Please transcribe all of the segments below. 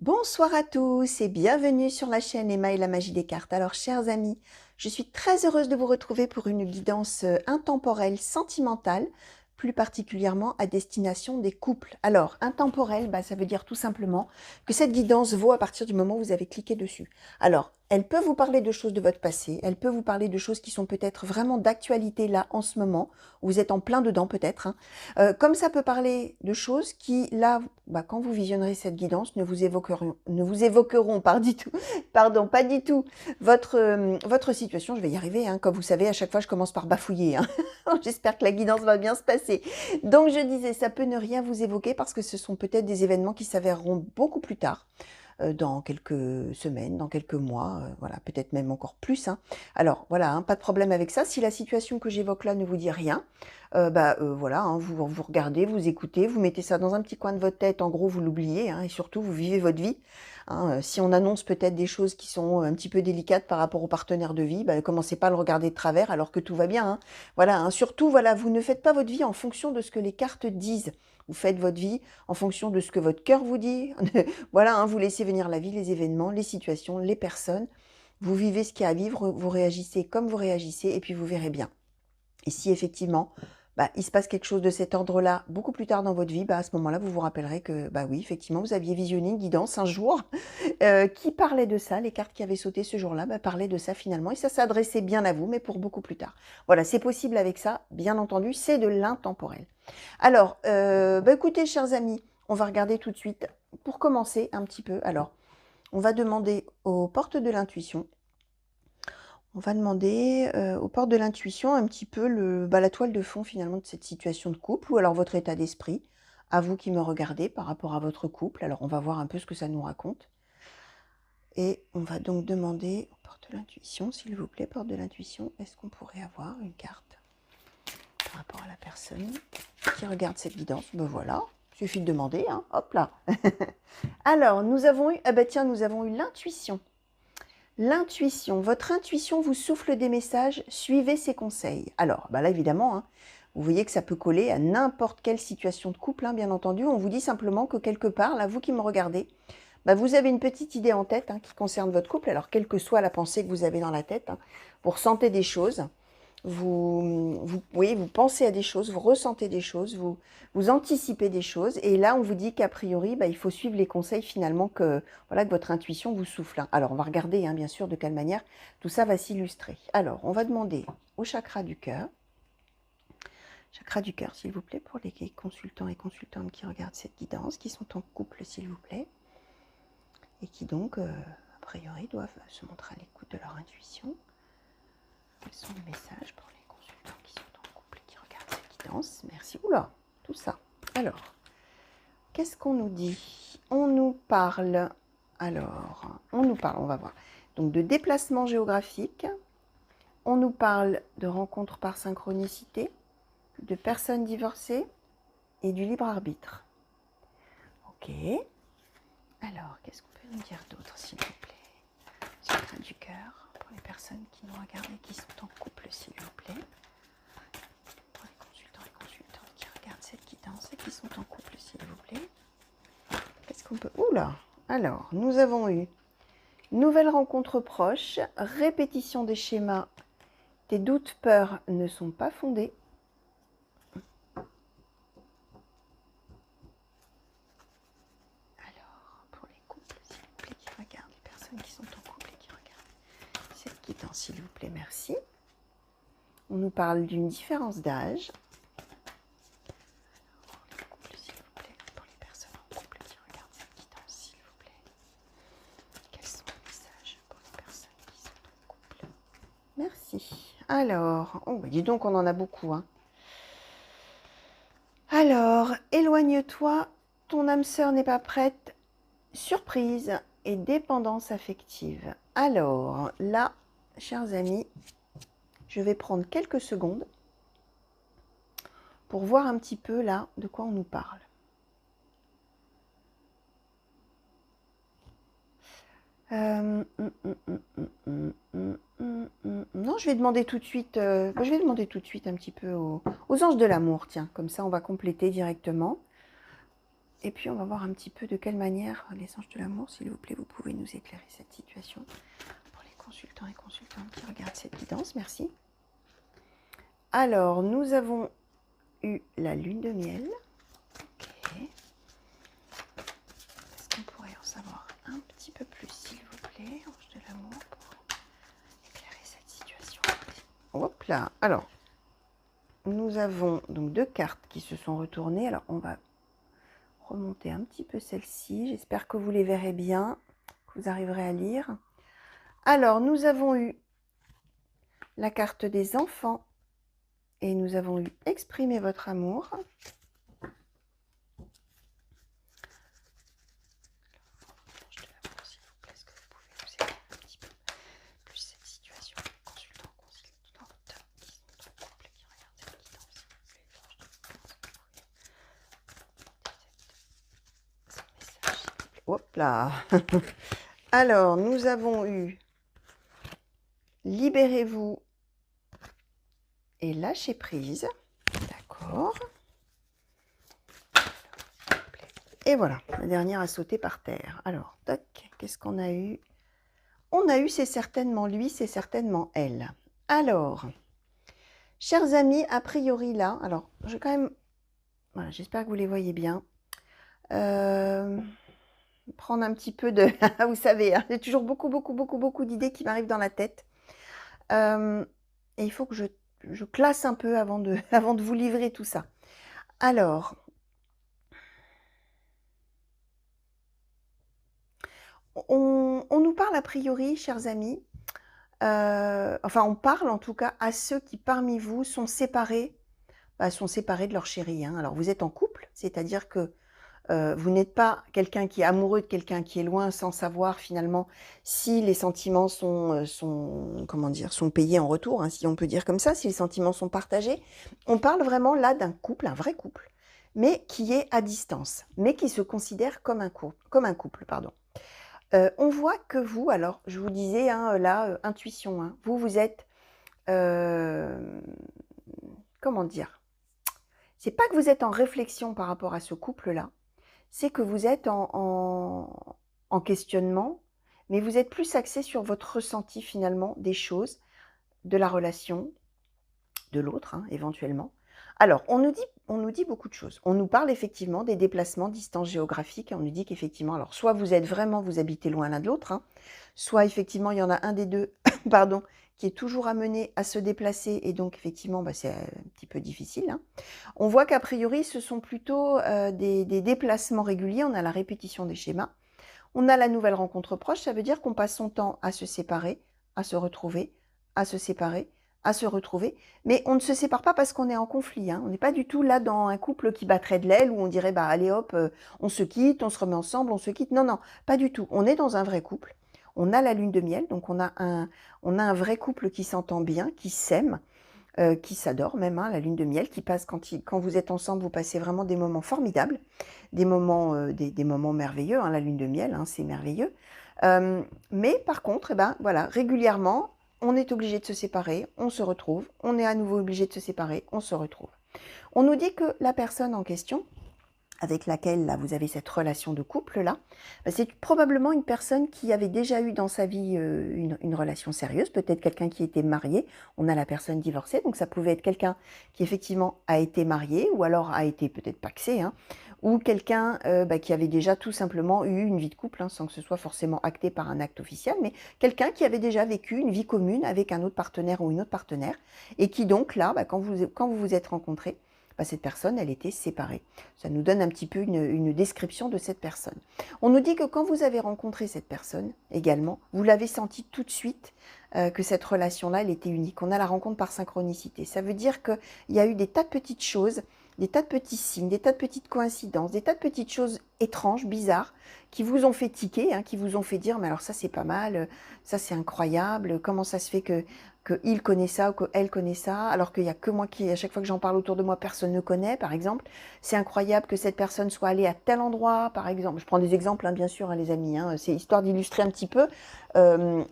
Bonsoir à tous et bienvenue sur la chaîne Emma et la magie des cartes. Alors, chers amis, je suis très heureuse de vous retrouver pour une guidance intemporelle sentimentale, plus particulièrement à destination des couples. Alors, intemporelle, ça veut dire tout simplement que cette guidance vaut à partir du moment où vous avez cliqué dessus. Alors, elle peut vous parler de choses de votre passé, elle peut vous parler de choses qui sont peut-être vraiment d'actualité là en ce moment, où vous êtes en plein dedans peut-être, hein. Comme ça peut parler de choses qui, là, quand vous visionnerez cette guidance, ne vous évoqueront pardon, pas du tout votre situation. Je vais y arriver, hein. Comme vous savez, à chaque fois, je commence par bafouiller, hein. J'espère que la guidance va bien se passer. Donc, je disais, ça peut ne rien vous évoquer parce que ce sont peut-être des événements qui s'avéreront beaucoup plus tard, dans quelques semaines, dans quelques mois, voilà, peut-être même encore plus, hein. Alors voilà, hein, pas de problème avec ça. Si la situation que j'évoque là ne vous dit rien, voilà, hein, vous regardez, vous écoutez, vous mettez ça dans un petit coin de votre tête, en gros vous l'oubliez, hein, et surtout vous vivez votre vie, hein. Si on annonce peut-être des choses qui sont un petit peu délicates par rapport aux partenaires de vie, ne commencez pas à le regarder de travers alors que tout va bien, hein. Voilà, hein, surtout, voilà, vous ne faites pas votre vie en fonction de ce que les cartes disent. Vous faites votre vie en fonction de ce que votre cœur vous dit. Voilà, hein, vous laissez venir la vie, les événements, les situations, les personnes. Vous vivez ce qu'il y a à vivre, vous réagissez comme vous réagissez, et puis vous verrez bien. Et si effectivement, il se passe quelque chose de cet ordre-là beaucoup plus tard dans votre vie, à ce moment-là, vous vous rappellerez que, oui, effectivement, vous aviez visionné une guidance un jour qui parlait de ça. Les cartes qui avaient sauté ce jour-là parlaient de ça finalement, et ça s'adressait bien à vous, mais pour beaucoup plus tard. Voilà, c'est possible avec ça, bien entendu, c'est de l'intemporel. Alors, écoutez, chers amis, on va regarder tout de suite, pour commencer un petit peu. Alors, on va demander aux portes de l'intuition. On va demander aux portes de l'intuition un petit peu la toile de fond finalement de cette situation de couple, ou alors votre état d'esprit, à vous qui me regardez par rapport à votre couple. Alors, on va voir un peu ce que ça nous raconte. Et on va donc demander aux portes de l'intuition, s'il vous plaît, porte de l'intuition, est-ce qu'on pourrait avoir une carte par rapport à la personne qui regarde cette guidance? Voilà, il suffit de demander, hein, hop là. Alors, nous avons eu, nous avons eu l'intuition. L'intuition, votre intuition vous souffle des messages, suivez ses conseils. Alors, là, évidemment, hein, vous voyez que ça peut coller à n'importe quelle situation de couple, hein, bien entendu. On vous dit simplement que quelque part, là, vous qui me regardez, vous avez une petite idée en tête, hein, qui concerne votre couple. Alors, quelle que soit la pensée que vous avez dans la tête, hein, vous ressentez des choses, vous pensez à des choses, vous ressentez des choses, vous anticipez des choses. Et là, on vous dit qu'a priori, il faut suivre les conseils finalement que votre intuition vous souffle, hein. Alors, on va regarder, hein, bien sûr, de quelle manière tout ça va s'illustrer. Alors, on va demander au chakra du cœur. Chakra du cœur, s'il vous plaît, pour les consultants et consultantes qui regardent cette guidance, qui sont en couple, s'il vous plaît, et qui donc, a priori, doivent se montrer à l'écoute de leur intuition. Quels sont les messages pour les consultants qui sont en couple et qui regardent cette guidance? Merci. Oula, tout ça. Alors, qu'est-ce qu'on nous dit? On nous parle, on va voir, donc de déplacement géographique, on nous parle de rencontres par synchronicité, de personnes divorcées et du libre arbitre. Ok. Alors, qu'est-ce qu'on peut nous dire d'autre, s'il vous plaît? Chakra du cœur, pour les personnes qui nous regardent et qui sont en couple, s'il vous plaît. Pour les consultants et consultantes qui regardent cette guidance et qui sont en couple, s'il vous plaît. Qu'est-ce qu'on peut... Oula! Alors, nous avons eu nouvelle rencontre proche, répétition des schémas, tes doutes, peurs ne sont pas fondés. Alors, pour les couples, s'il vous plaît, qui regardent, les personnes qui sont en couple et qui regardent cette guidance, s'il vous plaît, merci. On nous parle d'une différence d'âge. Pour les personnes en couple qui regardent cette guidance, s'il vous plaît. Quels sont les messages pour les personnes qui sont en couple? Merci. Alors, dis donc, on en a beaucoup, hein. Alors, éloigne-toi, ton âme sœur n'est pas prête. Surprise et dépendance affective. Alors, là, chers amis, je vais prendre quelques secondes pour voir un petit peu, là, de quoi on nous parle. Non, je vais demander tout de suite, un petit peu aux anges de l'amour, tiens, comme ça on va compléter directement. Et puis, on va voir un petit peu de quelle manière, les anges de l'amour, s'il vous plaît, vous pouvez nous éclairer cette situation. Pour les consultants et consultantes qui regardent cette guidance, merci. Alors, nous avons eu la lune de miel. Ok. Est-ce qu'on pourrait en savoir un petit peu plus, s'il vous plaît, ange de l'amour, pour éclairer cette situation? Hop là. Alors, nous avons donc 2 cartes qui se sont retournées. Alors, on va remonter un petit peu celle-ci. J'espère que vous les verrez bien, que vous arriverez à lire. Alors, nous avons eu la carte des enfants et nous avons eu exprimer votre amour. Hop là. Alors, nous avons eu libérez-vous et lâchez prise. D'accord. Et voilà, la dernière a sauté par terre. Alors, tac, qu'est-ce qu'on a eu? On a eu c'est certainement lui, c'est certainement elle. Alors, chers amis, a priori là, alors, je vais quand même, voilà, j'espère que vous les voyez bien. Prendre un petit peu de... vous savez, hein, j'ai toujours beaucoup d'idées qui m'arrivent dans la tête. Et il faut que je classe un peu avant de, avant de vous livrer tout ça. Alors, on nous parle a priori, chers amis, enfin on parle en tout cas à ceux qui parmi vous sont séparés de leur chéri. Hein. Alors vous êtes en couple, c'est-à-dire que vous n'êtes pas quelqu'un qui est amoureux de quelqu'un qui est loin sans savoir finalement si les sentiments comment dire, sont payés en retour, hein, si on peut dire comme ça, si les sentiments sont partagés. On parle vraiment là d'un couple, un vrai couple, mais qui est à distance, mais qui se considère comme un couple, pardon. On voit que vous, alors je vous disais hein, là, intuition, hein, vous êtes, comment dire, c'est pas que vous êtes en réflexion par rapport à ce couple-là, c'est que vous êtes en questionnement, mais vous êtes plus axé sur votre ressenti finalement des choses, de la relation, de l'autre hein, éventuellement. Alors, on nous dit beaucoup de choses. On nous parle effectivement des déplacements, distances géographiques, et on nous dit qu'effectivement, alors soit vous habitez loin l'un de l'autre, hein, soit effectivement il y en a un des deux, pardon, qui est toujours amené à se déplacer, et donc effectivement, c'est un petit peu difficile. Hein. On voit qu'a priori, ce sont plutôt des déplacements réguliers, on a la répétition des schémas, on a la nouvelle rencontre proche, ça veut dire qu'on passe son temps à se séparer, à se retrouver, à se séparer, à se retrouver, mais on ne se sépare pas parce qu'on est en conflit, hein. On n'est pas du tout là dans un couple qui battrait de l'aile, où on dirait, allez hop, on se quitte, on se remet ensemble, on se quitte, non, non, pas du tout, on est dans un vrai couple, on a la lune de miel, donc on a un vrai couple qui s'entend bien, qui s'aime, qui s'adore même, hein, la lune de miel, qui passe quand vous êtes ensemble, vous passez vraiment des moments formidables, des moments merveilleux, hein, la lune de miel, hein, c'est merveilleux. Mais par contre, voilà, régulièrement, on est obligé de se séparer, on se retrouve, on est à nouveau obligé de se séparer, on se retrouve. On nous dit que la personne en question, avec laquelle là, vous avez cette relation de couple-là, c'est probablement une personne qui avait déjà eu dans sa vie une relation sérieuse, peut-être quelqu'un qui était marié, on a la personne divorcée, donc ça pouvait être quelqu'un qui effectivement a été marié, ou alors a été peut-être pacsé, hein, ou quelqu'un qui avait déjà tout simplement eu une vie de couple, hein, sans que ce soit forcément acté par un acte officiel, mais quelqu'un qui avait déjà vécu une vie commune avec un autre partenaire ou une autre partenaire, et qui donc là, quand vous vous êtes rencontrés, cette personne, elle était séparée. Ça nous donne un petit peu une description de cette personne. On nous dit que quand vous avez rencontré cette personne, également, vous l'avez senti tout de suite que cette relation-là, elle était unique. On a la rencontre par synchronicité. Ça veut dire qu'il y a eu des tas de petites choses, des tas de petits signes, des tas de petites coïncidences, des tas de petites choses étranges, bizarres, qui vous ont fait tiquer, hein, qui vous ont fait dire « mais alors ça c'est pas mal, ça c'est incroyable, comment ça se fait que qu'il connaît ça ou qu'elle connaît ça, alors qu'il n'y a que moi qui, à chaque fois que j'en parle autour de moi, personne ne connaît, par exemple. C'est incroyable que cette personne soit allée à tel endroit, par exemple. Je prends des exemples, hein, bien sûr, hein, les amis, hein, c'est histoire d'illustrer un petit peu.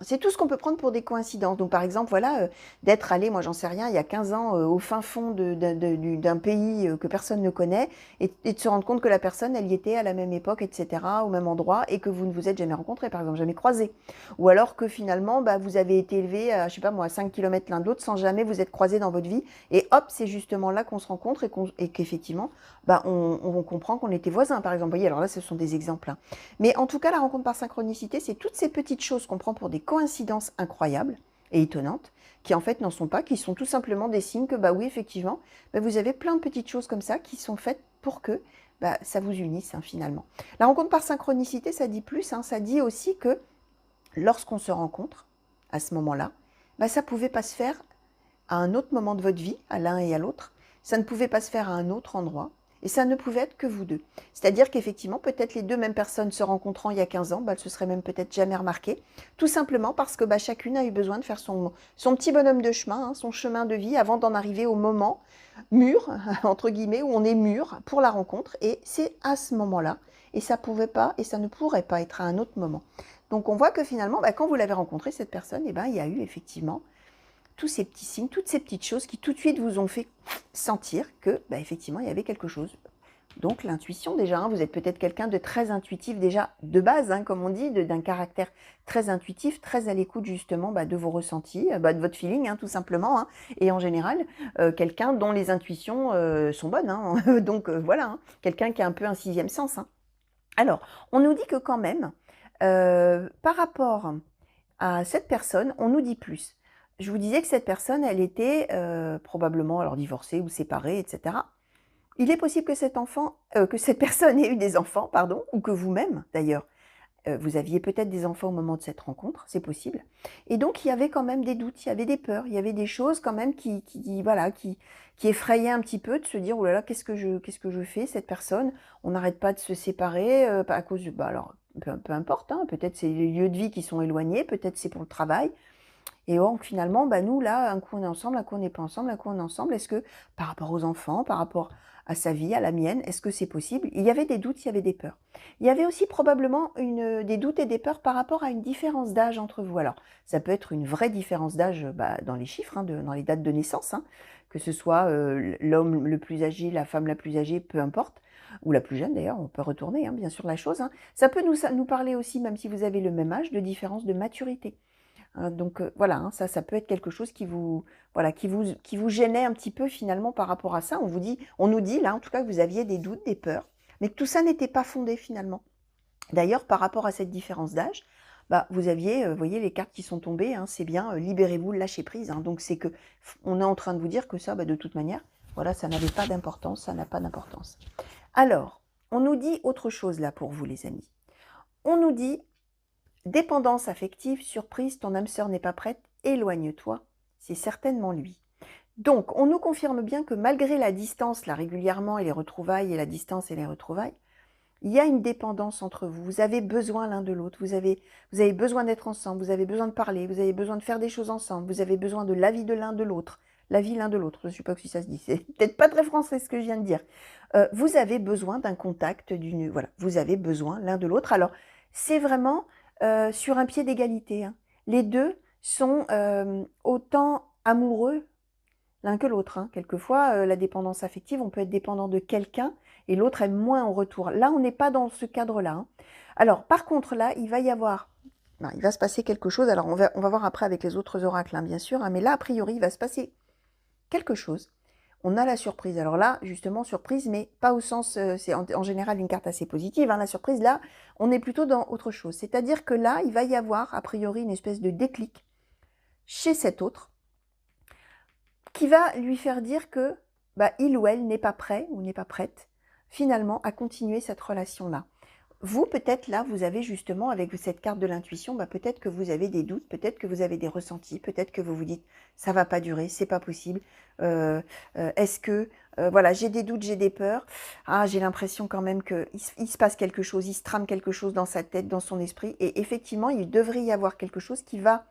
C'est tout ce qu'on peut prendre pour des coïncidences. Donc, par exemple, voilà, d'être allé, moi j'en sais rien, il y a 15 ans, au fin fond d'un pays que personne ne connaît, et de se rendre compte que la personne, elle y était à la même époque, etc., au même endroit, et que vous ne vous êtes jamais rencontrés, par exemple, jamais croisés. Ou alors que finalement, bah, vous avez été élevés, à, je sais pas moi, à 5 km l'un de l'autre, sans jamais vous être croisés dans votre vie, et hop, c'est justement là qu'on se rencontre, et qu'effectivement, bah, on comprend qu'on était voisins, par exemple. Vous voyez, alors là, ce sont des exemples, hein. Mais en tout cas, la rencontre par synchronicité, c'est toutes ces petites choses qu'on prend pour des coïncidences incroyables et étonnantes, qui en fait n'en sont pas, qui sont tout simplement des signes que, bah oui, effectivement, bah, vous avez plein de petites choses comme ça qui sont faites pour que bah, ça vous unisse, hein, finalement. La rencontre par synchronicité, ça dit plus, hein, ça dit aussi que lorsqu'on se rencontre, à ce moment-là, bah, ça ne pouvait pas se faire à un autre moment de votre vie, à l'un et à l'autre. Ça ne pouvait pas se faire à un autre endroit. Et ça ne pouvait être que vous deux. C'est-à-dire qu'effectivement, peut-être les deux mêmes personnes se rencontrant il y a 15 ans, bah, elles se seraient même peut-être jamais remarquées. Tout simplement parce que bah, chacune a eu besoin de faire son petit bonhomme de chemin, hein, son chemin de vie, avant d'en arriver au moment mûr, entre guillemets, où on est mûr pour la rencontre. Et c'est à ce moment-là. Et ça pouvait pas, et ça ne pourrait pas être à un autre moment. Donc on voit que finalement, bah, quand vous l'avez rencontrée, cette personne, eh ben, il y a eu effectivement tous ces petits signes, toutes ces petites choses qui tout de suite vous ont fait sentir que, bah, effectivement, il y avait quelque chose. Donc l'intuition déjà, hein, vous êtes peut-être quelqu'un de très intuitif déjà de base, hein, comme on dit, d'un caractère très intuitif, très à l'écoute justement bah, de vos ressentis, bah, de votre feeling hein, tout simplement, hein, et en général, quelqu'un dont les intuitions sont bonnes, hein, donc voilà, hein, quelqu'un qui a un peu un sixième sens. Hein. Alors, on nous dit que quand même, par rapport à cette personne, on nous dit plus. Je vous disais que cette personne, elle était probablement alors divorcée ou séparée, etc. Il est possible que que cette personne ait eu des enfants, pardon, ou que vous-même, d'ailleurs, vous aviez peut-être des enfants au moment de cette rencontre, c'est possible. Et donc, il y avait quand même des doutes, il y avait des peurs, il y avait des choses quand même voilà, qui effrayaient un petit peu de se dire, oh là là, qu'est-ce que je fais, cette personne? On n'arrête pas de se séparer à cause de, bah alors, peu importe, hein, peut-être c'est les lieux de vie qui sont éloignés, peut-être c'est pour le travail. Et donc finalement, bah, nous là, un coup on est ensemble, un coup on n'est pas ensemble, un coup on est ensemble. Est-ce que par rapport aux enfants, par rapport à sa vie, à la mienne, est-ce que c'est possible? Il y avait des doutes, il y avait des peurs. Il y avait aussi probablement des doutes et des peurs par rapport à une différence d'âge entre vous. Alors, ça peut être une vraie différence d'âge bah, dans les chiffres, hein, dans les dates de naissance, hein, que ce soit l'homme le plus âgé, la femme la plus âgée, peu importe, ou la plus jeune d'ailleurs, on peut retourner hein, bien sûr la chose. Hein. Ça peut nous parler aussi, même si vous avez le même âge, de différence de maturité. Donc voilà, hein, ça peut être quelque chose qui vous, voilà, qui vous gênait un petit peu finalement par rapport à ça. On nous dit là en tout cas que vous aviez des doutes, des peurs, mais que tout ça n'était pas fondé finalement. D'ailleurs, par rapport à cette différence d'âge, bah, vous aviez, vous voyez les cartes qui sont tombées, hein, c'est bien, libérez-vous, lâchez prise. Hein. Donc c'est que on est en train de vous dire que ça, bah, de toute manière, voilà, ça n'avait pas d'importance, ça n'a pas d'importance. Alors, on nous dit autre chose là pour vous les amis. On nous dit dépendance affective, surprise, ton âme sœur n'est pas prête, éloigne-toi, c'est certainement lui. Donc, on nous confirme bien que malgré la distance, là régulièrement, et les retrouvailles, et la distance et les retrouvailles, il y a une dépendance entre vous. Vous avez besoin l'un de l'autre, vous avez besoin d'être ensemble, vous avez besoin de parler, vous avez besoin de faire des choses ensemble, vous avez besoin de l'avis de l'un de l'autre, l'avis l'un de l'autre, je ne sais pas si ça se dit, c'est peut-être pas très français ce que je viens de dire. Vous avez besoin d'un contact, voilà, vous avez besoin l'un de l'autre. Alors, c'est vraiment sur un pied d'égalité. Hein. Les deux sont autant amoureux l'un que l'autre. Hein. Quelquefois, la dépendance affective, on peut être dépendant de quelqu'un et l'autre aime moins en retour. Là, on n'est pas dans ce cadre-là. Hein. Alors, par contre, là, il va se passer quelque chose. Alors, on va voir après avec les autres oracles, hein, bien sûr. Hein, mais là, a priori, il va se passer quelque chose. On a la surprise. Alors là, justement, surprise, mais pas au sens, c'est en général une carte assez positive. Hein, la surprise, là, on est plutôt dans autre chose. C'est-à-dire que là, il va y avoir, a priori, une espèce de déclic chez cet autre qui va lui faire dire que bah, il ou elle n'est pas prêt ou n'est pas prête, finalement, à continuer cette relation-là. Vous, peut-être, là, vous avez justement, avec cette carte de l'intuition, bah, peut-être que vous avez des doutes, peut-être que vous avez des ressentis, peut-être que vous vous dites, ça va pas durer, c'est pas possible. Est-ce que, voilà, j'ai des doutes, j'ai des peurs. Ah, j'ai l'impression quand même qu'il se passe quelque chose, il se trame quelque chose dans sa tête, dans son esprit. Et effectivement, il devrait y avoir quelque chose qui va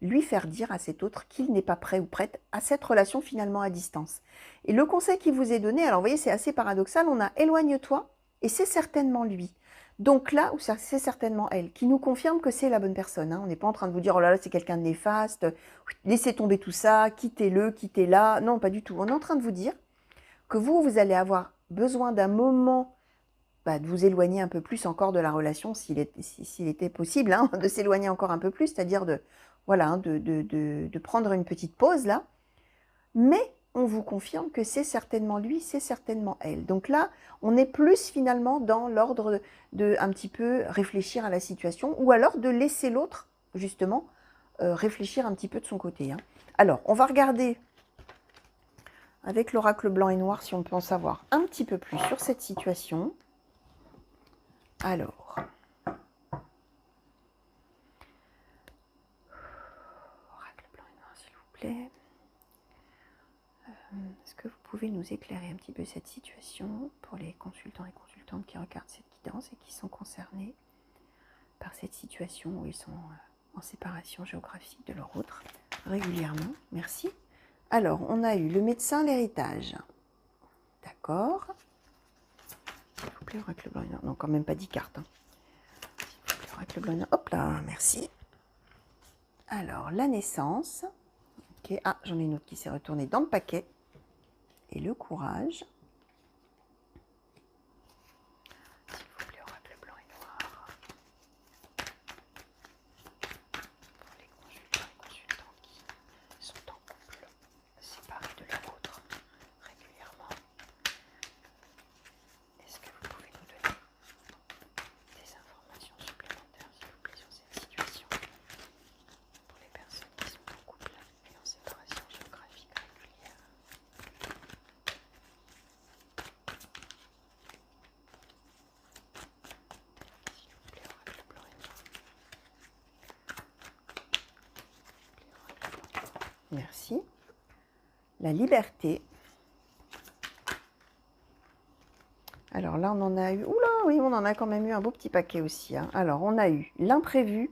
lui faire dire à cet autre qu'il n'est pas prêt ou prête à cette relation finalement à distance. Et le conseil qui vous est donné, alors vous voyez, c'est assez paradoxal, on a éloigne-toi et c'est certainement lui. Donc là, où c'est certainement elle, qui nous confirme que c'est la bonne personne. Hein. On n'est pas en train de vous dire, oh là là, c'est quelqu'un de néfaste, laissez tomber tout ça, quittez-le, quittez-la. Non, pas du tout. On est en train de vous dire que vous allez avoir besoin d'un moment de vous éloigner un peu plus encore de la relation, s'il était possible, hein, de s'éloigner encore un peu plus, c'est-à-dire voilà, hein, de prendre une petite pause là. Mais on vous confirme que c'est certainement lui, c'est certainement elle. Donc là, on est plus finalement dans l'ordre de un petit peu réfléchir à la situation, ou alors de laisser l'autre, justement, réfléchir un petit peu de son côté. Hein. Alors, on va regarder avec l'oracle blanc et noir si on peut en savoir un petit peu plus sur cette situation. Alors, oracle blanc et noir, s'il vous plaît. Est-ce que vous pouvez nous éclairer un petit peu cette situation pour les consultants et consultantes qui regardent cette guidance et qui sont concernés par cette situation où ils sont en séparation géographique de leur autre régulièrement? Merci. Alors, on a eu le médecin, l'héritage. D'accord. S'il vous plaît, oracle blanc et noir. Non, quand même pas 10 cartes. Hein. S'il vous plaît, oracle blanc et noir. Hop là, merci. Alors, la naissance. Ok. Ah, j'en ai une autre qui s'est retournée dans le paquet. Et le courage. S'il vous plaît, oracle blanc et noir. Pour les consultants et consultantes qui sont en couple, séparés de leur autre régulièrement. Est-ce que vous pouvez nous donner des informations supplémentaires, s'il vous plaît, sur cette situation pour les personnes qui sont en couple et en séparation géographique régulière? S'il vous plaît, oracle blanc et noir. Merci. La liberté. Alors là, on en a eu... Oula, oui, on en a quand même eu un beau petit paquet aussi. Hein. Alors, on a eu l'imprévu,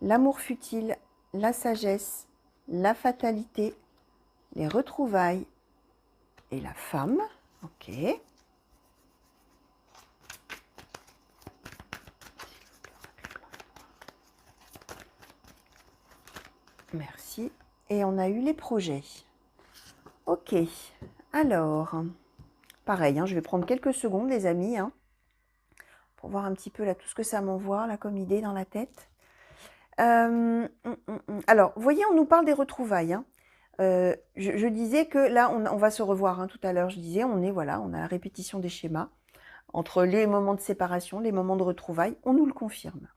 l'amour futile, la sagesse, la fatalité, les retrouvailles et la femme. Ok. Merci. Et on a eu les projets. Ok. Alors, pareil, hein, je vais prendre quelques secondes, les amis, hein, pour voir un petit peu là tout ce que ça m'envoie là comme idée dans la tête. Alors, vous voyez, on nous parle des retrouvailles. Hein. Je disais que là, on va se revoir hein, tout à l'heure. Je disais, on a la répétition des schémas entre les moments de séparation, les moments de retrouvailles. On nous le confirme.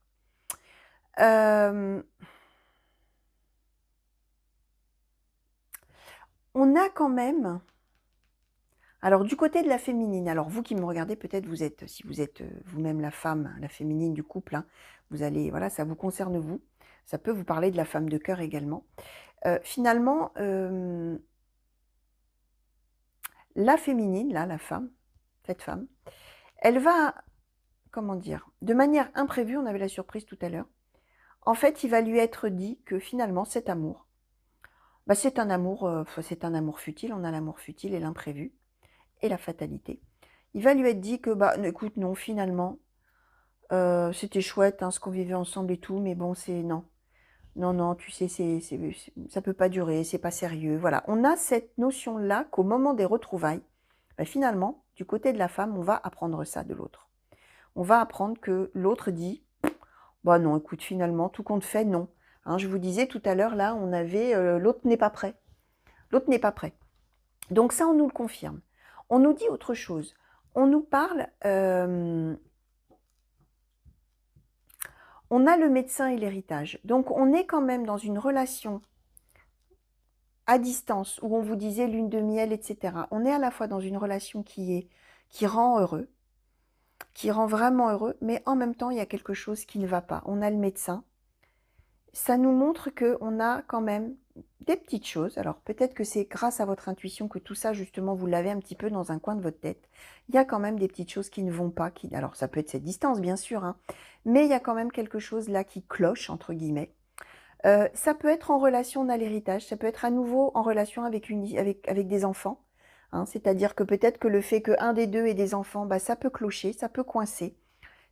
On a quand même... Alors, du côté de la féminine, alors vous qui me regardez, peut-être vous êtes, si vous êtes vous-même la femme, la féminine du couple, hein, vous allez, voilà, ça vous concerne vous. Ça peut vous parler de la femme de cœur également. Finalement, la féminine, là, la femme, cette femme, elle va, comment dire, de manière imprévue, on avait la surprise tout à l'heure, en fait, il va lui être dit que finalement, cet amour, c'est un amour futile, on a l'amour futile et l'imprévu. Et la fatalité. Il va lui être dit que, écoute, non, finalement, c'était chouette, hein, ce qu'on vivait ensemble et tout, mais bon, c'est non. Non, tu sais, ça peut pas durer, c'est pas sérieux. Voilà, on a cette notion-là qu'au moment des retrouvailles, finalement, du côté de la femme, on va apprendre ça de l'autre. On va apprendre que l'autre dit, non, écoute, finalement, tout compte fait, non. Hein, je vous disais tout à l'heure, là, on avait, l'autre n'est pas prêt. L'autre n'est pas prêt. Donc ça, on nous le confirme. On nous dit autre chose. On nous parle... on a le médecin et l'héritage. Donc, on est quand même dans une relation à distance où on vous disait lune de miel, etc. On est à la fois dans une relation qui rend heureux, qui rend vraiment heureux, mais en même temps, il y a quelque chose qui ne va pas. On a le médecin. Ça nous montre qu'on a quand même des petites choses. Alors, peut-être que c'est grâce à votre intuition que tout ça, justement, vous l'avez un petit peu dans un coin de votre tête. Il y a quand même des petites choses qui ne vont pas. Alors, ça peut être cette distance, bien sûr, hein, mais il y a quand même quelque chose là qui cloche, entre guillemets. Ça peut être en relation, on a l'héritage, ça peut être à nouveau en relation avec des enfants, hein. C'est-à-dire que peut-être que le fait qu'un des deux ait des enfants, bah, ça peut clocher, ça peut coincer,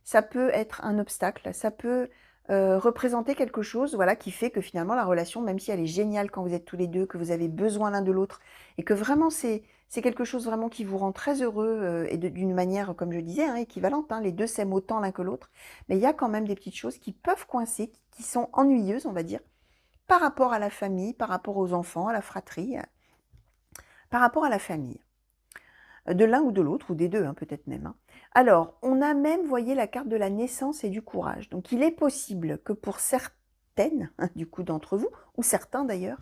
ça peut être un obstacle, ça peut représenter quelque chose, voilà, qui fait que finalement la relation, même si elle est géniale quand vous êtes tous les deux, que vous avez besoin l'un de l'autre, et que vraiment c'est quelque chose vraiment qui vous rend très heureux, et d'une manière, comme je disais, hein, équivalente, hein, les deux s'aiment autant l'un que l'autre, mais il y a quand même des petites choses qui peuvent coincer, qui sont ennuyeuses, on va dire, par rapport à la famille, par rapport aux enfants, à la fratrie, par rapport à la famille. De l'un ou de l'autre, ou des deux, hein, peut-être même, hein. Alors, on a même, voyez, la carte de la naissance et du courage. Donc, il est possible que pour certaines, hein, du coup, d'entre vous, ou certains d'ailleurs,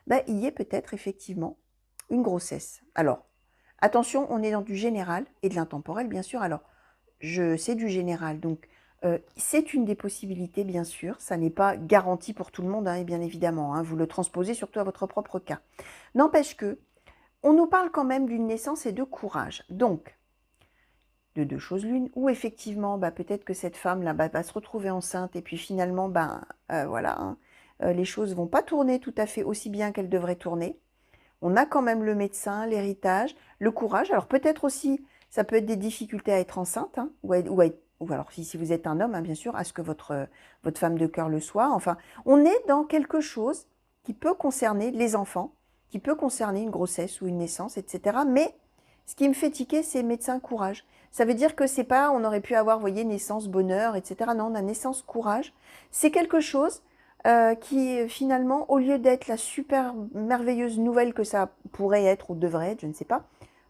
bah, il y ait peut-être effectivement une grossesse. Alors, attention, on est dans du général et de l'intemporel, bien sûr. Alors, c'est du général, donc c'est une des possibilités, bien sûr. Ça n'est pas garanti pour tout le monde, hein, et bien évidemment, hein, vous le transposez surtout à votre propre cas. N'empêche que, on nous parle quand même d'une naissance et de courage. Donc, de deux choses l'une, ou effectivement, bah, peut-être que cette femme là, bah, va se retrouver enceinte et puis finalement, bah, voilà, hein, les choses vont pas tourner tout à fait aussi bien qu'elles devraient tourner. On a quand même le médecin, l'héritage, le courage. Alors peut-être aussi, ça peut être des difficultés à être enceinte, hein, ou alors si vous êtes un homme, hein, bien sûr, à ce que votre femme de cœur le soit. Enfin, on est dans quelque chose qui peut concerner les enfants, qui peut concerner une grossesse ou une naissance, etc. Mais ce qui me fait tiquer, c'est médecin courage. Ça veut dire que c'est pas, on aurait pu avoir, vous voyez, naissance, bonheur, etc. Non, on a naissance, courage. C'est quelque chose qui finalement, au lieu d'être la super merveilleuse nouvelle que ça pourrait être ou devrait être, je ne sais pas,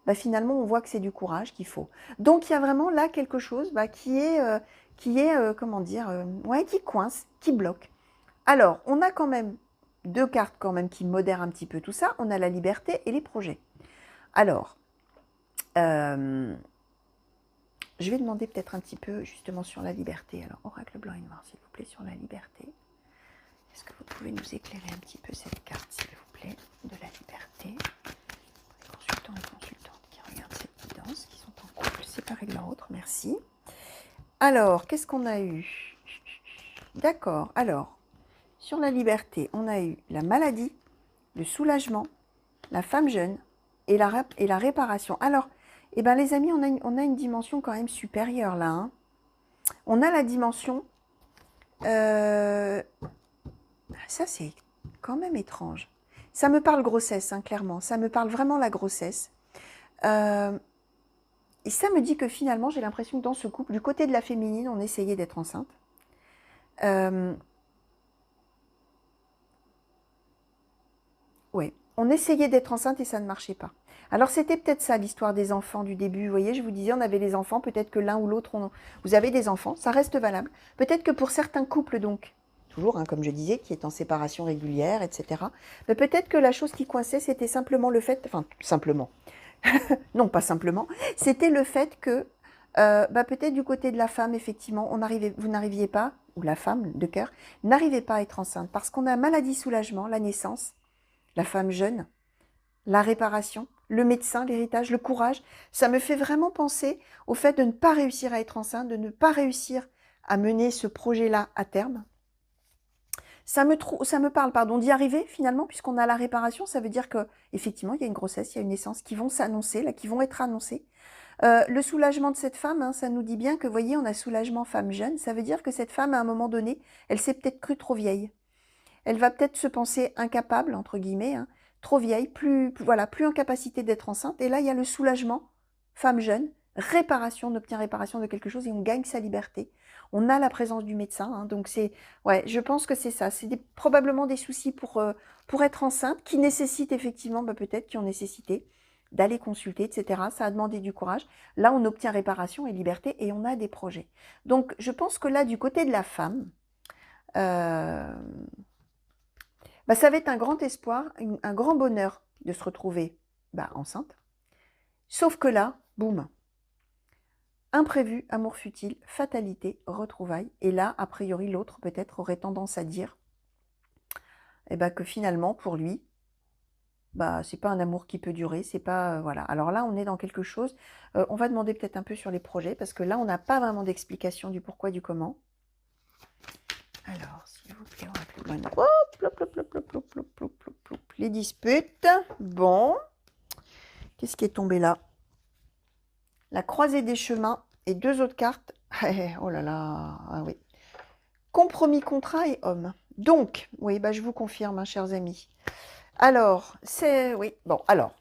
bah, finalement on voit que c'est du courage qu'il faut. Donc il y a vraiment là quelque chose bah, qui est, comment dire, ouais, qui coince, qui bloque. Alors, on a quand même deux cartes quand même qui modèrent un petit peu tout ça. On a la liberté et les projets. Alors, je vais demander peut-être un petit peu justement sur la liberté. Alors, oracle blanc et noir, s'il vous plaît, sur la liberté. Est-ce que vous pouvez nous éclairer un petit peu cette carte, s'il vous plaît, de la liberté? Les consultants et consultantes qui regardent cette guidance, qui sont en couple séparés de leur autre, merci. Alors, qu'est-ce qu'on a eu? D'accord, alors, sur la liberté, on a eu la maladie, le soulagement, la femme jeune et la réparation. Alors, eh ben, les amis, on a une dimension quand même supérieure là, hein. On a la dimension... ça, c'est quand même étrange. Ça me parle grossesse, hein, clairement. Ça me parle vraiment la grossesse. Et ça me dit que finalement, j'ai l'impression que dans ce couple, du côté de la féminine, on essayait d'être enceinte. Ouais, on essayait d'être enceinte et ça ne marchait pas. Alors, c'était peut-être ça, l'histoire des enfants du début. Vous voyez, je vous disais, on avait les enfants. Peut-être que l'un ou l'autre, vous avez des enfants. Ça reste valable. Peut-être que pour certains couples, donc, toujours, hein, comme je disais, qui est en séparation régulière, etc. Mais peut-être que la chose qui coinçait, c'était simplement le fait... Enfin, simplement. Non, pas simplement. C'était le fait que, bah, peut-être du côté de la femme, effectivement, vous n'arriviez pas, ou la femme de cœur, n'arrivait pas à être enceinte. Parce qu'on a maladie, soulagement, la naissance, la femme jeune, la réparation, le médecin, l'héritage, le courage. Ça me fait vraiment penser au fait de ne pas réussir à être enceinte, de ne pas réussir à mener ce projet-là à terme. Ça me parle, pardon, d'y arriver finalement, puisqu'on a la réparation. Ça veut dire que effectivement, il y a une grossesse, il y a une naissance qui vont s'annoncer, là, qui vont être annoncées. Le soulagement de cette femme, hein, ça nous dit bien que, voyez, on a soulagement femme jeune. Ça veut dire que cette femme, à un moment donné, elle s'est peut-être crue trop vieille. Elle va peut-être se penser incapable, entre guillemets, hein, trop vieille, voilà, plus en capacité d'être enceinte. Et là, il y a le soulagement, femme jeune, réparation, on obtient réparation de quelque chose et on gagne sa liberté. On a la présence du médecin, hein, donc ouais, je pense que c'est ça. C'est probablement des soucis pour être enceinte qui nécessitent effectivement, bah, peut-être qui ont nécessité d'aller consulter, etc. Ça a demandé du courage. Là, on obtient réparation et liberté et on a des projets. Donc, je pense que là, du côté de la femme, bah, ça va être un grand espoir, un grand bonheur de se retrouver bah, enceinte. Sauf que là, boum, imprévu, amour futile, fatalité, retrouvailles. Et là, a priori, l'autre peut-être aurait tendance à dire bah, que finalement, pour lui, bah, c'est pas un amour qui peut durer, c'est pas... voilà. Alors là, on est dans quelque chose... on va demander peut-être un peu sur les projets, parce que là, on n'a pas vraiment d'explication du pourquoi, du comment. Alors, s'il vous plaît, on va plus loin. Hop, plop, plop, plop, plop, plop, plop, plop, plop, plop. Les disputes. Bon. Qu'est-ce qui est tombé là? La croisée des chemins et 2 autres cartes. Oh là là, ah oui. Compromis, contrat et homme. Donc, oui, bah, je vous confirme, hein, chers amis. Alors, c'est... Oui, bon, alors,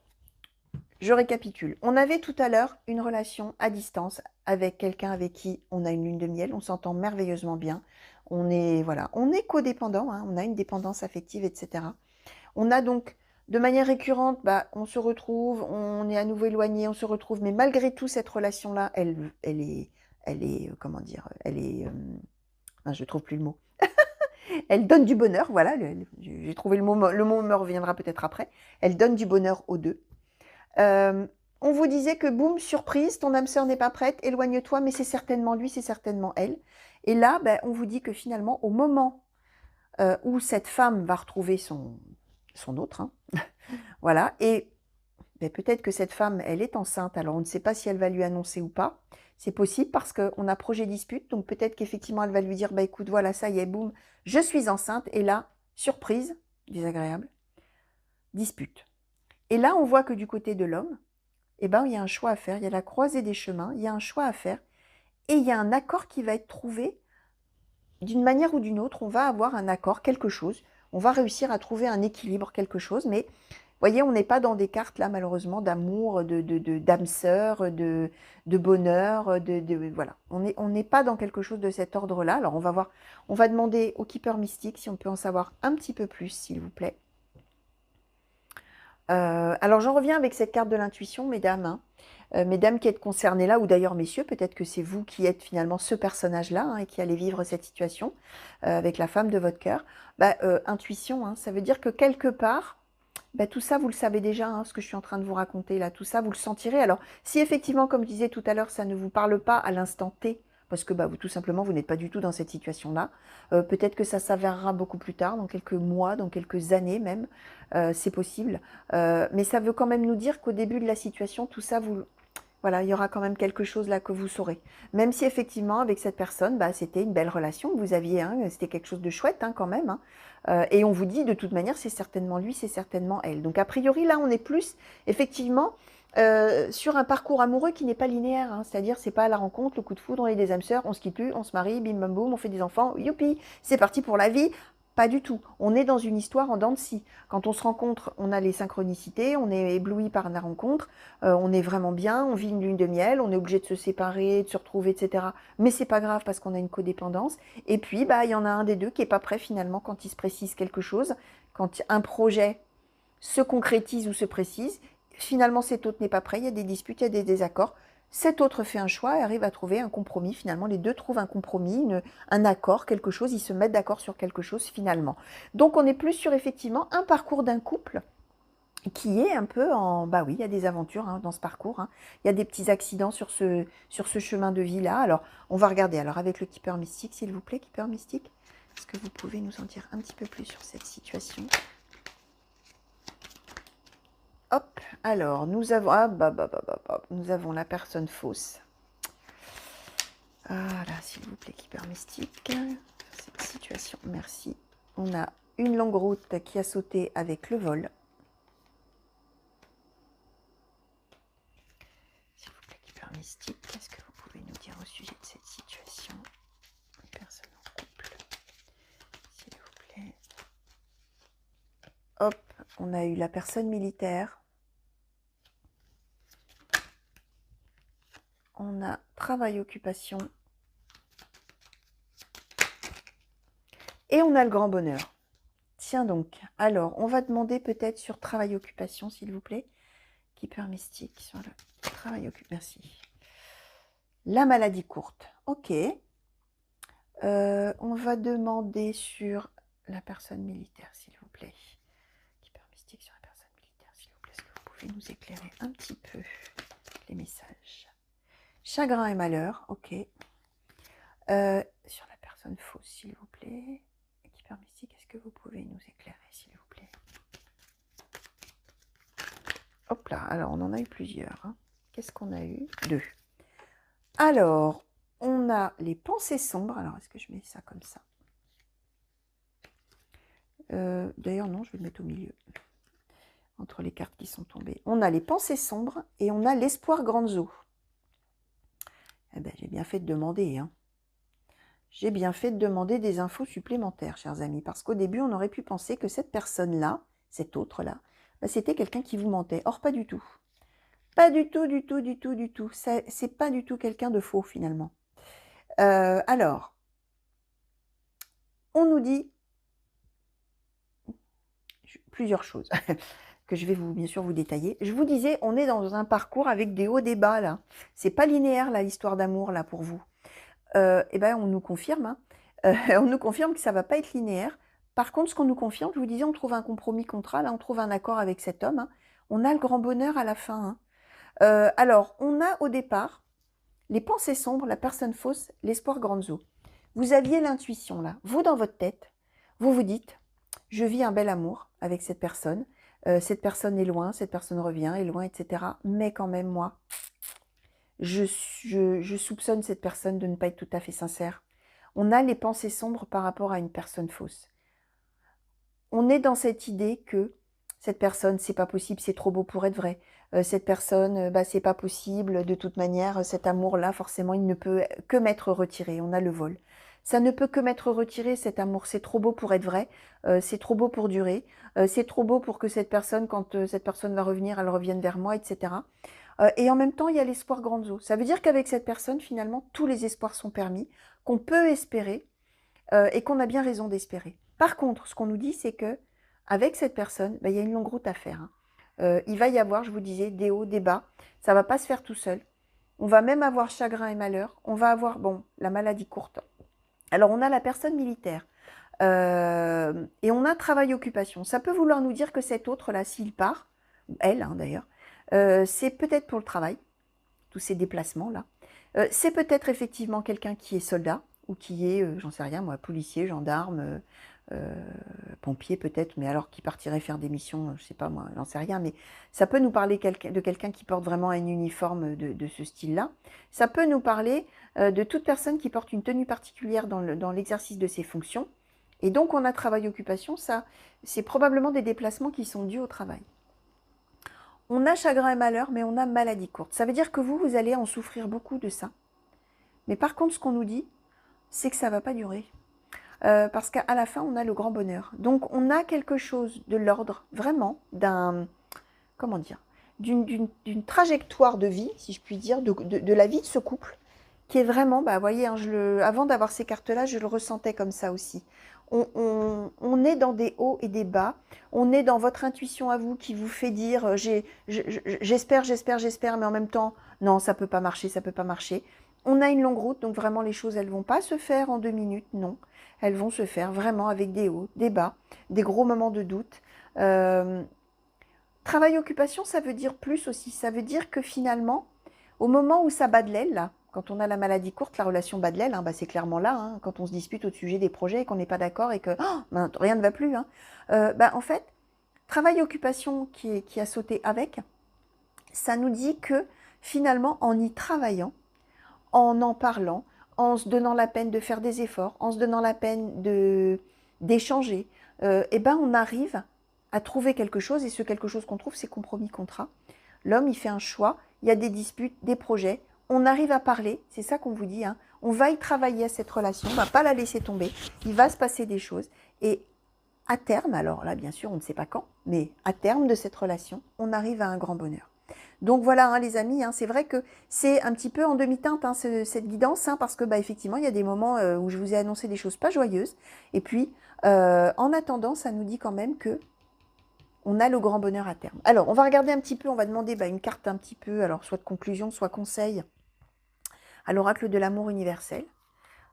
je récapitule. On avait tout à l'heure une relation à distance avec quelqu'un avec qui on a une lune de miel, on s'entend merveilleusement bien. On est, voilà, on est codépendant, hein, on a une dépendance affective, etc. On a donc, de manière récurrente, bah, on se retrouve, on est à nouveau éloigné, on se retrouve, mais malgré tout, cette relation-là, comment dire, je trouve plus le mot. Elle donne du bonheur, voilà, j'ai trouvé le mot me reviendra peut-être après. Elle donne du bonheur aux deux. On vous disait que boum, surprise, ton âme sœur n'est pas prête, éloigne-toi, mais c'est certainement lui, c'est certainement elle. Et là, ben, on vous dit que finalement, au moment où cette femme va retrouver son autre, hein, voilà, et ben, peut-être que cette femme, elle est enceinte, alors on ne sait pas si elle va lui annoncer ou pas. C'est possible parce qu'on a projet dispute, donc peut-être qu'effectivement, elle va lui dire, bah écoute, voilà, ça y est, boum, je suis enceinte, et là, surprise, désagréable, dispute. Et là, on voit que du côté de l'homme, eh ben, il y a un choix à faire, il y a la croisée des chemins, il y a un choix à faire, et il y a un accord qui va être trouvé d'une manière ou d'une autre, on va avoir un accord, quelque chose, on va réussir à trouver un équilibre, quelque chose, mais vous voyez, on n'est pas dans des cartes là, malheureusement, d'amour, d'âme sœur, de bonheur, voilà. On n'est pas dans quelque chose de cet ordre-là. Alors, on va voir, on va demander au keeper mystique si on peut en savoir un petit peu plus, s'il vous plaît. Alors, j'en reviens avec cette carte de l'intuition, mesdames, hein. Mesdames qui êtes concernées là, ou d'ailleurs messieurs, peut-être que c'est vous qui êtes finalement ce personnage-là, hein, et qui allez vivre cette situation avec la femme de votre cœur. Bah, intuition, hein, ça veut dire que quelque part, bah, tout ça, vous le savez déjà, hein, ce que je suis en train de vous raconter là, tout ça, vous le sentirez. Alors, si effectivement, comme je disais tout à l'heure, ça ne vous parle pas à l'instant T, parce que bah, vous, tout simplement, vous n'êtes pas du tout dans cette situation-là, peut-être que ça s'avérera beaucoup plus tard, dans quelques mois, dans quelques années même, c'est possible. Mais ça veut quand même nous dire qu'au début de la situation, tout ça, voilà, il y aura quand même quelque chose là que vous saurez. Même si effectivement, avec cette personne, bah, c'était une belle relation que vous aviez, hein, c'était quelque chose de chouette, hein, quand même, hein. Et on vous dit, de toute manière, c'est certainement lui, c'est certainement elle. Donc a priori, là, on est plus, effectivement, sur un parcours amoureux qui n'est pas linéaire, hein. C'est-à-dire, c'est pas la rencontre, le coup de foudre, on est des âmes sœurs, on se quitte plus, on se marie, bim bam boum, on fait des enfants, youpi, c'est parti pour la vie. Pas du tout. On est dans une histoire en dents de scie. Quand on se rencontre, on a les synchronicités, on est ébloui par la rencontre, on est vraiment bien, on vit une lune de miel, on est obligé de se séparer, de se retrouver, etc. Mais c'est pas grave parce qu'on a une codépendance. Et puis, bah, il y en a un des deux qui est pas prêt finalement quand il se précise quelque chose, quand un projet se concrétise ou se précise. Finalement, cet autre n'est pas prêt, il y a des disputes, il y a des désaccords. Cet autre fait un choix et arrive à trouver un compromis. Finalement, les deux trouvent un compromis, un accord, quelque chose. Ils se mettent d'accord sur quelque chose finalement. Donc, on est plus sur effectivement un parcours d'un couple qui est un peu en... Bah oui, il y a des aventures, hein, dans ce parcours, hein. Il y a des petits accidents sur ce chemin de vie-là. Alors, on va regarder. Alors, avec le keeper mystique, s'il vous plaît, keeper mystique, est-ce que vous pouvez nous en dire un petit peu plus sur cette situation? Hop, alors, nous avons... Ah, nous avons la personne fausse. Voilà, s'il vous plaît, keeper mystique. Cette situation, merci. On a une longue route qui a sauté avec le vol. S'il vous plaît, keeper mystique, qu'est-ce que vous pouvez nous dire au sujet de cette situation? Les personnes en couple, s'il vous plaît. Hop, on a eu la personne militaire. On a travail-occupation. Et on a le grand bonheur. Tiens donc, alors, on va demander peut-être sur travail-occupation, s'il vous plaît. Keeper mystique, sur le travail-occupation, merci. La maladie courte, ok. On va demander sur la personne militaire, s'il vous plaît. Keeper mystique sur la personne militaire, s'il vous plaît. Est-ce que vous pouvez nous éclairer un petit peu les messages? Chagrin et malheur, ok. Sur la personne fausse, s'il vous plaît. Keeper mystique, est-ce que vous pouvez nous éclairer, s'il vous plaît? Hop là, alors on en a eu plusieurs, hein. Qu'est-ce qu'on a eu? 2. Alors, on a les pensées sombres. Alors, est-ce que je mets ça comme ça? D'ailleurs, non, je vais le mettre au milieu. Entre les cartes qui sont tombées. On a les pensées sombres et on a l'espoir grandes eaux. Eh ben, j'ai bien fait de demander, hein. J'ai bien fait de demander des infos supplémentaires, chers amis, parce qu'au début, on aurait pu penser que cette personne-là, cette autre-là, bah, c'était quelqu'un qui vous mentait. Or, pas du tout. Pas du tout, du tout, du tout, du tout. C'est pas du tout quelqu'un de faux, finalement. Alors, on nous dit plusieurs choses que je vais bien sûr vous détailler. Je vous disais, on est dans un parcours avec des hauts, des bas, là. C'est pas linéaire, là, l'histoire d'amour, là, pour vous. Eh ben, on nous confirme, hein. On nous confirme que ça va pas être linéaire. Par contre, ce qu'on nous confirme, je vous disais, on trouve un compromis contrat, là, on trouve un accord avec cet homme, hein. On a le grand bonheur à la fin, hein. Alors, on a au départ les pensées sombres, la personne fausse, l'espoir grandes eaux. Vous aviez l'intuition, là. Vous, dans votre tête, vous vous dites, je vis un bel amour avec cette personne est loin, cette personne revient, est loin, etc. Mais quand même, moi, je soupçonne cette personne de ne pas être tout à fait sincère. On a les pensées sombres par rapport à une personne fausse. On est dans cette idée que cette personne, c'est pas possible, c'est trop beau pour être vrai. Cette personne, bah, c'est pas possible, de toute manière, cet amour-là, forcément, il ne peut que m'être retiré. On a le vol. Ça ne peut que m'être retiré, cet amour. C'est trop beau pour être vrai, c'est trop beau pour durer, c'est trop beau pour que cette personne, quand cette personne va revenir, elle revienne vers moi, etc. Et en même temps, il y a l'espoir grandes eaux. Ça veut dire qu'avec cette personne, finalement, tous les espoirs sont permis, qu'on peut espérer et qu'on a bien raison d'espérer. Par contre, ce qu'on nous dit, c'est que avec cette personne, bah, il y a une longue route à faire, hein. Il va y avoir, je vous disais, des hauts, des bas. Ça ne va pas se faire tout seul. On va même avoir chagrin et malheur. On va avoir, bon, la maladie courte. Alors, on a la personne militaire. Et on a travail-occupation. Ça peut vouloir nous dire que cet autre-là, s'il part, elle hein, d'ailleurs, c'est peut-être pour le travail, tous ces déplacements-là. C'est peut-être effectivement quelqu'un qui est soldat, ou qui est, j'en sais rien moi, policier, gendarme, pompier peut-être, mais alors qui partirait faire des missions, je sais pas moi, j'en sais rien, mais ça peut nous parler de quelqu'un qui porte vraiment un uniforme de ce style-là. Ça peut nous parler de toute personne qui porte une tenue particulière dans l'exercice de ses fonctions. Et donc on a travail-occupation, ça, c'est probablement des déplacements qui sont dus au travail. On a chagrin et malheur, mais on a maladie courte. Ça veut dire que vous allez en souffrir beaucoup de ça. Mais par contre, ce qu'on nous dit, c'est que ça ne va pas durer. Parce qu'à la fin, on a le grand bonheur. Donc, on a quelque chose de l'ordre, vraiment, comment dire, d'une trajectoire de vie, si je puis dire, de la vie de ce couple, qui est vraiment, bah, vous voyez, hein, avant d'avoir ces cartes-là, je le ressentais comme ça aussi. On est dans des hauts et des bas. On est dans votre intuition à vous qui vous fait dire j'espère, j'espère, j'espère, mais en même temps, non, ça peut pas marcher, ça peut pas marcher. On a une longue route, donc vraiment les choses, elles vont pas se faire en 2 minutes, non. Elles vont se faire vraiment avec des hauts, des bas, des gros moments de doute. Travail-occupation, ça veut dire plus aussi. Ça veut dire que finalement, au moment où ça bat de l'aile, là, quand on a la maladie courte, la relation bat de l'aile, hein, bah, c'est clairement là, hein, quand on se dispute au sujet des projets et qu'on n'est pas d'accord et que ben, rien ne va plus. Hein, en fait, travail-occupation qui a sauté avec, ça nous dit que finalement, en y travaillant, en parlant, en se donnant la peine de faire des efforts, en se donnant la peine d'échanger, on arrive à trouver quelque chose, et ce quelque chose qu'on trouve, c'est compromis contrat. L'homme, il fait un choix, il y a des disputes, des projets, on arrive à parler, c'est ça qu'on vous dit, hein. On va y travailler à cette relation, on ne va pas la laisser tomber, il va se passer des choses, et à terme, alors là, bien sûr, on ne sait pas quand, mais à terme de cette relation, on arrive à un grand bonheur. Donc voilà, hein, les amis, hein, c'est vrai que c'est un petit peu en demi-teinte, hein, cette guidance, hein, parce que effectivement, il y a des moments où je vous ai annoncé des choses pas joyeuses. Et puis, en attendant, ça nous dit quand même que on a le grand bonheur à terme. Alors, on va regarder un petit peu, on va demander une carte un petit peu, alors soit de conclusion, soit conseil, à l'oracle de l'amour universel.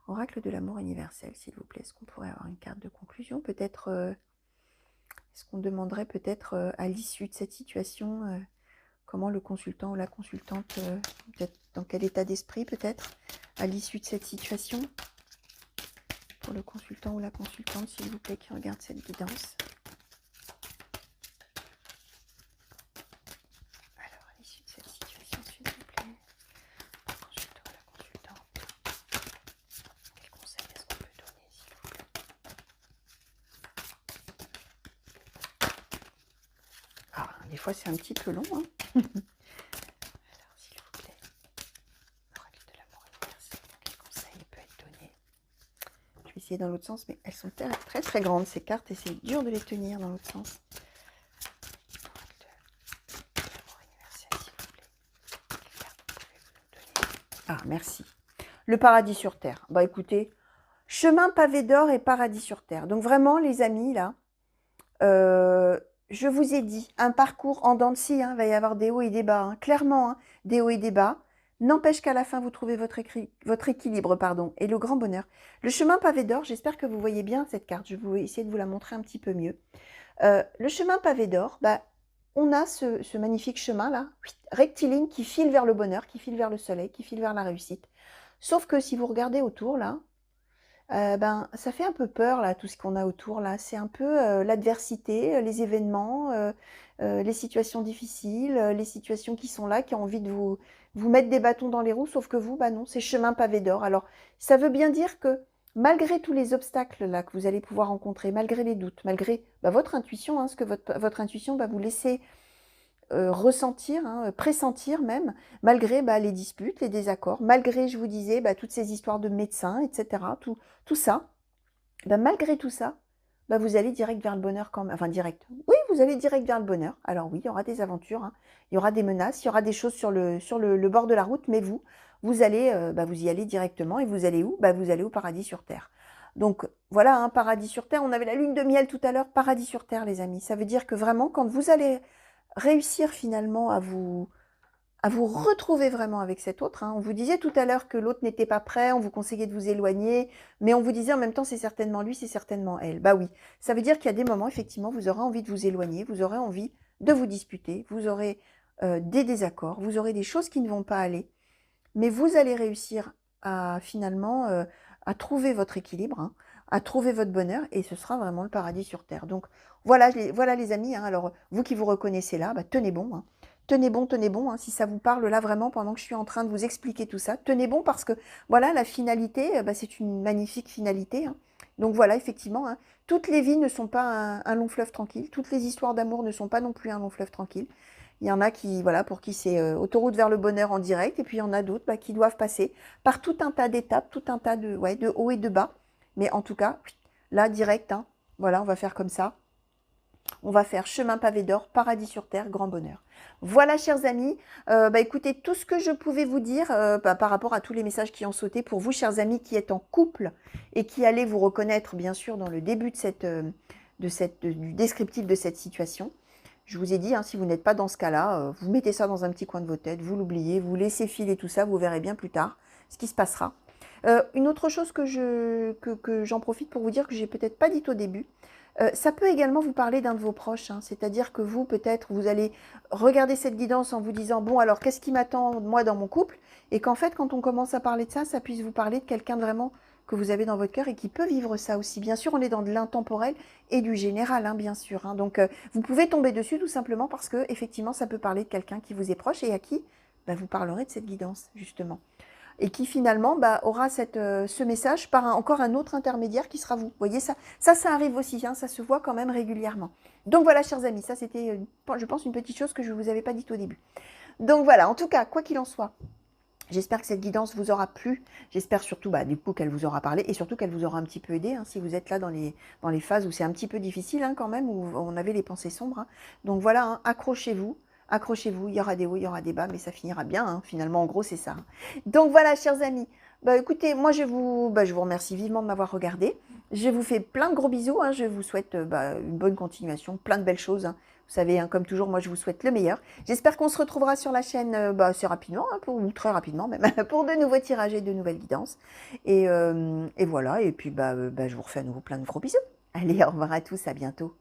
Oracle de l'amour universel, s'il vous plaît. Est-ce qu'on pourrait avoir une carte de conclusion? Peut-être, est-ce qu'on demanderait peut-être à l'issue de cette situation comment le consultant ou la consultante, peut-être dans quel état d'esprit peut-être, à l'issue de cette situation, pour le consultant ou la consultante, s'il vous plaît, qui regarde cette guidance. Alors, à l'issue de cette situation, s'il vous plaît, le consultant ou la consultante, quel conseil est-ce qu'on peut donner, s'il vous plaît? des fois, c'est un petit peu long. Hein. Alors, s'il vous plaît, l'oracle de l'amour universel, quel conseil peut être donné? Je vais essayer dans l'autre sens, mais elles sont très très grandes, ces cartes, et c'est dur de les tenir dans l'autre sens. Ah, merci. Le paradis sur terre. Bah écoutez, chemin pavé d'or et paradis sur terre. Donc vraiment, les amis, là, je vous ai dit, un parcours en dents de scie, hein, va y avoir des hauts et des bas, hein, clairement, hein, des hauts et des bas. N'empêche qu'à la fin, vous trouvez votre équilibre, pardon, et le grand bonheur. Le chemin pavé d'or, j'espère que vous voyez bien cette carte. Je vais essayer de vous la montrer un petit peu mieux. Le chemin pavé d'or, bah, on a ce magnifique chemin-là, rectiligne, qui file vers le bonheur, qui file vers le soleil, qui file vers la réussite. Sauf que si vous regardez autour, là, ben, ça fait un peu peur, là, tout ce qu'on a autour, là. C'est un peu l'adversité, les événements, les situations difficiles, les situations qui sont là, qui ont envie de vous mettre des bâtons dans les roues, sauf que vous, bah non, c'est chemin pavé d'or. Alors, ça veut bien dire que malgré tous les obstacles là que vous allez pouvoir rencontrer, malgré les doutes, malgré bah, votre intuition, hein, ce que votre intuition va vous laisser ressentir, hein, pressentir même, malgré bah, les disputes, les désaccords, malgré, je vous disais, bah, toutes ces histoires de médecins, etc., tout ça, bah, malgré tout ça, bah, vous allez direct vers le bonheur quand même. Enfin, direct. Oui, vous allez direct vers le bonheur. Alors oui, il y aura des aventures, hein, il y aura des menaces, il y aura des choses sur le bord de la route, mais vous allez, bah, vous y allez directement. Et vous allez où? Bah, vous allez au paradis sur terre. Donc voilà, un paradis sur terre. On avait la lune de miel tout à l'heure, paradis sur terre, les amis. Ça veut dire que vraiment, quand vous allez réussir finalement à vous retrouver vraiment avec cet autre. Hein. On vous disait tout à l'heure que l'autre n'était pas prêt, on vous conseillait de vous éloigner, mais on vous disait en même temps c'est certainement lui, c'est certainement elle. Bah oui, ça veut dire qu'il y a des moments, effectivement, vous aurez envie de vous éloigner, vous aurez envie de vous disputer, vous aurez des désaccords, vous aurez des choses qui ne vont pas aller, mais vous allez réussir à finalement à trouver votre équilibre, hein, à trouver votre bonheur, et ce sera vraiment le paradis sur terre. Donc voilà, voilà les amis, hein, alors vous qui vous reconnaissez là, bah, tenez bon, hein. Tenez bon, hein, si ça vous parle là vraiment pendant que je suis en train de vous expliquer tout ça. Tenez bon parce que voilà, la finalité, bah, c'est une magnifique finalité. Hein. Donc voilà, effectivement, hein, toutes les vies ne sont pas un long fleuve tranquille, toutes les histoires d'amour ne sont pas non plus un long fleuve tranquille. Il y en a qui, voilà, pour qui c'est autoroute vers le bonheur en direct, et puis il y en a d'autres bah, qui doivent passer par tout un tas d'étapes, tout un tas de, ouais, de hauts et de bas. Mais en tout cas, là, direct, hein, voilà, on va faire comme ça. On va faire chemin pavé d'or, paradis sur terre, grand bonheur. Voilà, chers amis, bah, écoutez, tout ce que je pouvais vous dire bah, par rapport à tous les messages qui ont sauté, pour vous, chers amis, qui êtes en couple et qui allez vous reconnaître, bien sûr, dans le début du descriptif de cette situation. Je vous ai dit, hein, si vous n'êtes pas dans ce cas-là, vous mettez ça dans un petit coin de votre tête, vous l'oubliez, vous laissez filer tout ça, vous verrez bien plus tard ce qui se passera. Une autre chose que j'en profite pour vous dire que j'ai peut-être pas dit au début, ça peut également vous parler d'un de vos proches, hein, c'est-à-dire que vous, peut-être, vous allez regarder cette guidance en vous disant, bon, alors, qu'est-ce qui m'attend, moi, dans mon couple? Et qu'en fait, quand on commence à parler de ça, ça puisse vous parler de quelqu'un vraiment que vous avez dans votre cœur et qui peut vivre ça aussi. Bien sûr, on est dans de l'intemporel et du général, hein, bien sûr. Hein. Donc, vous pouvez tomber dessus tout simplement parce que, effectivement, ça peut parler de quelqu'un qui vous est proche et à qui bah, vous parlerez de cette guidance, justement. Et qui finalement bah, aura ce message par encore un autre intermédiaire qui sera vous. Vous voyez, ça arrive aussi, hein, ça se voit quand même régulièrement. Donc voilà, chers amis, ça c'était, je pense, une petite chose que je ne vous avais pas dit au début. Donc voilà, en tout cas, quoi qu'il en soit, j'espère que cette guidance vous aura plu. J'espère surtout bah, du coup qu'elle vous aura parlé et surtout qu'elle vous aura un petit peu aidé, hein, si vous êtes là dans les phases où c'est un petit peu difficile hein, quand même, où on avait les pensées sombres. Hein. Donc voilà, hein, accrochez-vous. Accrochez-vous, il y aura des hauts, il y aura des bas, mais ça finira bien, hein, finalement, en gros, c'est ça. Donc voilà, chers amis, bah, écoutez, moi, je vous remercie vivement de m'avoir regardé. Je vous fais plein de gros bisous, hein, je vous souhaite bah, une bonne continuation, plein de belles choses. Hein. Vous savez, hein, comme toujours, moi, je vous souhaite le meilleur. J'espère qu'on se retrouvera sur la chaîne bah, assez rapidement, hein, ou très rapidement même, pour de nouveaux tirages et de nouvelles guidances. Et voilà, et puis bah, je vous refais à nouveau plein de gros bisous. Allez, au revoir à tous, à bientôt.